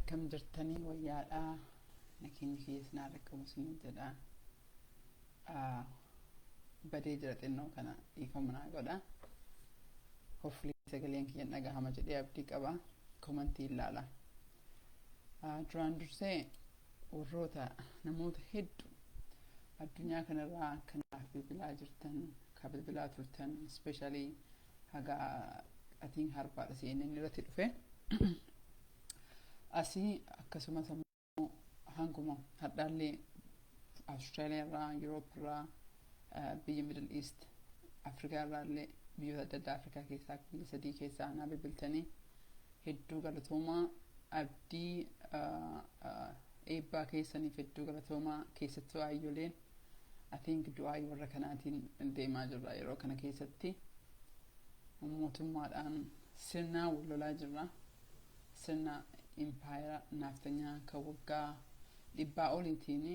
Akkam jirtanii wayyaadhaa nageenya keessan rakkamu isin jedha. Badee jira xinnoo kana dhiifama godha. Hopefully sagaleen kiyya dhagahama jedhee abdii qaba. Commentii ilaala. Duraan dursee warroota namoota hedduu addunyaa kanarraa kanaaf bilbilaa jirtan, ka bilbilaa turtan, especially haga atiin harbaadha seeneen irratti dhufe. Asii akkasumas immoo hanguma hadhaallee Australia irraa, Europe irraa, biyya Middle East, Afrikaa irraallee biyyoota adda addaa Afrikaa keessaa biyya sadii keessaa naa bilbiltanii hedduu galatoomaa abdii eebbaa keessaniif hedduu galatoomaa keessattuu aayyoleen I think du'aa warra kanaatiin deemaa jirra yeroo kana keessatti mootummaadhaan sirnaa wal lolaa jirra. Sirna empire naftanyaa ka waggaa dhibbaa oliitiin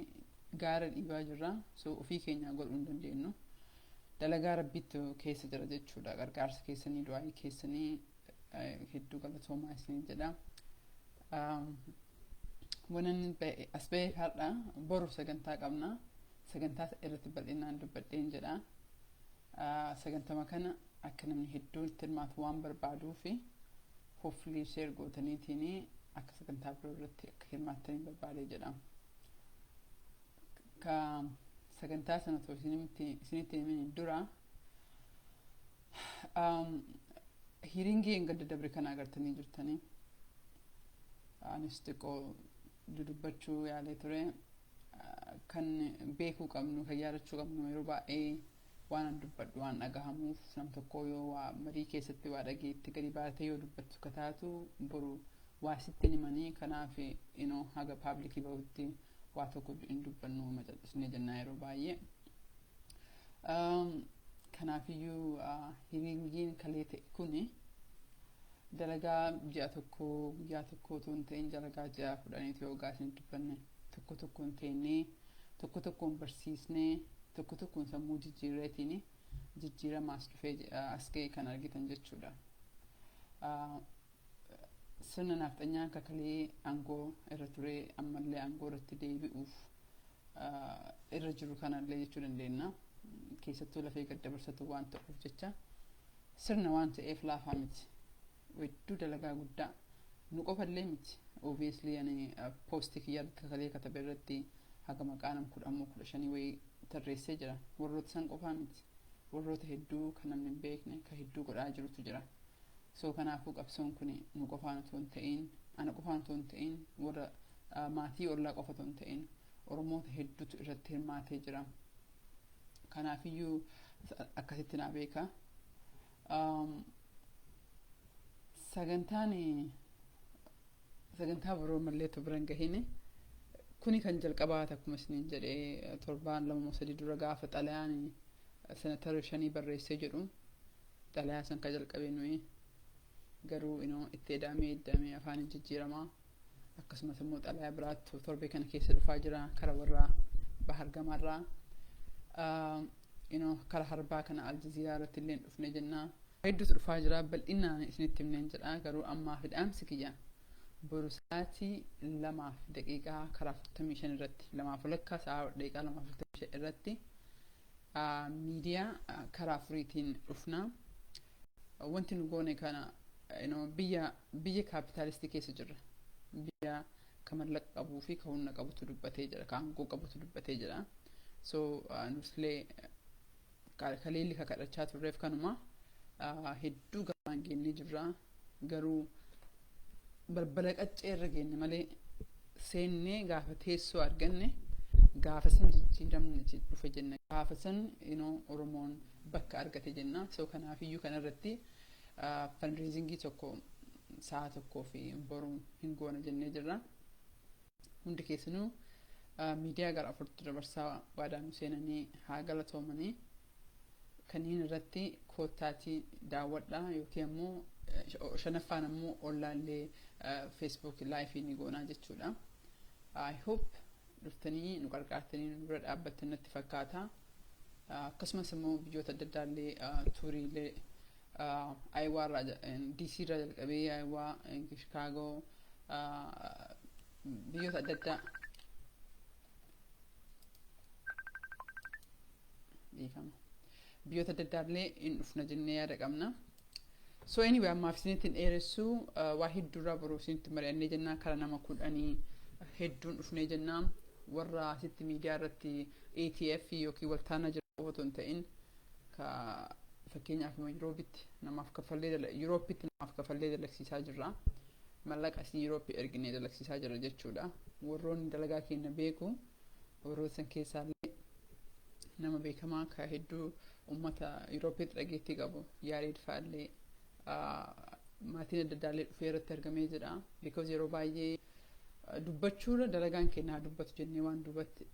gaara dhiibaa jirra. So ofii keenya godhuu hin dandeenyu. Dalagaa rabbiitu keessa jira jechuudha. Gargaarsa keessanii du'aa keessanii hedduu galatoomaa isin jedha. Wanan as ba'ee har'a boru sagantaa qabna. Sagantaa irratti bal'inaan dubbadheen jedha. Sagantama kana akka namni hedduun tilmaatu waan barbaaduu fi hopefully share gootaniitiin akka sagantaa biroo irratti akka hirmaattanii barbaadee jedha. Ka sagantaa sana too isinitti himin dura hiringeen gadda dabre kana agartanii jirtanii. Anis xiqqoo dudubbachuu yaalee ture. Kan beekuu qabnu kan yaadachuu qabnu yeroo baay'ee waan dubbadhu waan dhagahamuuf nam tokko yoo waa marii keessatti waa dhageetti gadi baatee yoo dubbattu kataatu boru waa sitti himanii kanaaf haga publicii bahutti waa tokko hin dubbannu macallisnee jennaa yeroo baay'ee. Kanaafiyyuu hiriingiin kalee ta'e kuni dalagaa ji'a tokko guyyaa tokkootu hin ta'in dalagaa ji'a 10 yoo gaasin dubbanne tokko tokkoon teennee tokko tokkoon barsiisnee tokko tokkoon sammuu jijjiirreetiin jijjiiramaas dhufee as ga'e kan argitan jechuudha. Sirna naftanyaa kakalee aangoo irra ture ammallee aangoo irratti deebi'uuf irra jiru kanallee jechuu dandeenya. Keessattuu lafee gaddabarsatu waan ta'uuf jecha sirna waan ta'eef laafaa miti. Wedduu dalagaa guddaa nu qofallee miti. Obviously poostii kiyyaa kakalee katabe irratti haga maqaanam 10 wayii tarreessee jira. Warroota san qofaa miti. Warroota hedduu kan namni hin beekne kan hedduu godhaa jirutu jira. So kanaafuu qabsoon kun nu qofaan otoo hin ta'in, ana qofaan otoo hin ta'in, warra maatii ollaa qofa otoo hin ta'in, Oromoota hedduutu irratti hirmaatee jira. Kanaafiyyuu akkasitti naa beeka. Sagantaa biroo mallee biran gahine kuni kan jalqabaata akkuma isiniin jedhee torbaan 2-3 dura gaafa xalayaan senatara 5 barreessee jedhu xalayaa san ka jalqabee nuyi garuu itti edamee afaan jijjiiramaa akkasumas immoo xalayaa biraattu torbee kana keessa dhufaa jira kara warraa bahar gamarraa kara harbaa kana aljaziiraa irratti illee dhufne jennaa hedduutu dhufaa jira bal'inaan isinitti himneen jedha garuu ammaa fidhaamsi kiyya boru sa'aatii 2 daqiiqaa karaa 45 irratti 2 sa'a daqiiqaa 2 irratti miidiyaa karaa furiitiin dhufna. Wanti nu goone kana biyya kaapitaalistii keessa jirra. Biyya kamallaqa qabuu fi humna qabutu dubbatee jira, aangoo qabutu dubbatee jira. So nuslee kaleelli kakadhachaa turreef kanuma hedduu gamaan geennee jirra. Garuu balbala qaccee irra geenne malee seennee gaafa teessoo arganne gaafa san jijjiiramne dhufe jenna. Gaafa san Oromoon bakka argate jenna. So kanaafiyyuu kanarratti fundraisingii tokko sa'a tokkoo fi boru hin goona jennee jirra. Hundi keessanuu miidiyaa gara 4 dabarsaa waadaan seenanii haa galatoomanii kanneen irratti koottaatii daawwadhaa yookiin immoo shanaffaan immoo ollaallee Facebook live ni goonaa jechuudha. I hope dhuftanii nu qarqaartanii nu bira dhaabbattan natti fakkaata. Akkasumas immoo biyyoota adda addaallee tuuriilee Iowa DC irraa jalqabee Iowa, Chicago, biyyoota adda addaa dhiifama biyyoota adda addaallee hin dhufna jennee yaada qabna. So anyway ammaaf isinitti dheeressu waa hedduurraa boruu isinitti mari'annee jennaa kara nama 10 hedduun dhufnee jennaa warra asitti miidiyaa irratti ATF yookiin waltaanaa jiru otoo hin ta'in ka fakkeenyaaf Yuroopitti namaaf kafallee dalagsiisaa jirra. Mallaqa asii Yurooppii erginee dalagsiisaa jirra jechuudha. Warroonni dalagaa keenya beeku warroota san keessaallee nama beekamaa ka hedduu uummata Yuroopiitti dhageettii qabu Yaareed fa'aallee maatiin adda addaallee dhufee irratti argamee jira. Because yeroo baay'ee dubbachuudha dalagaan keenya dubbatu jennee waan dubbatti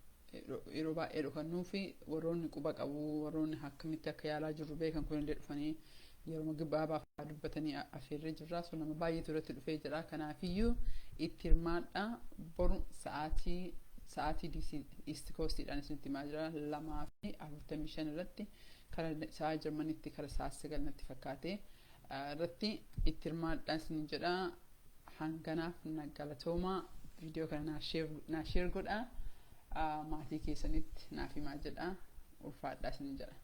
yeroo baay'ee dhufannuu fi warroonni quba qabu warroonni akkamitti akka yaalaa jiru beekan kunillee dhufanii yeroo gabaabaaf dubbatanii affeerree jirra. So nama baay'eetu irratti dhufee jira. Kanaafiyyuu itti hirmaadha. Boru sa'aatii DC East Coastidhaan isinitti himaa jira 2:45 irratti kara sa'a Jarmanitti kara sa'a 9 natti fakkaate irratti itti hirmaadha isin jedha. Hanganaaf naggalatoomaa viidiyoo kana naa sheer godha maatii keessanitti naaf himaa jedha ulfaadhaa isin jedha.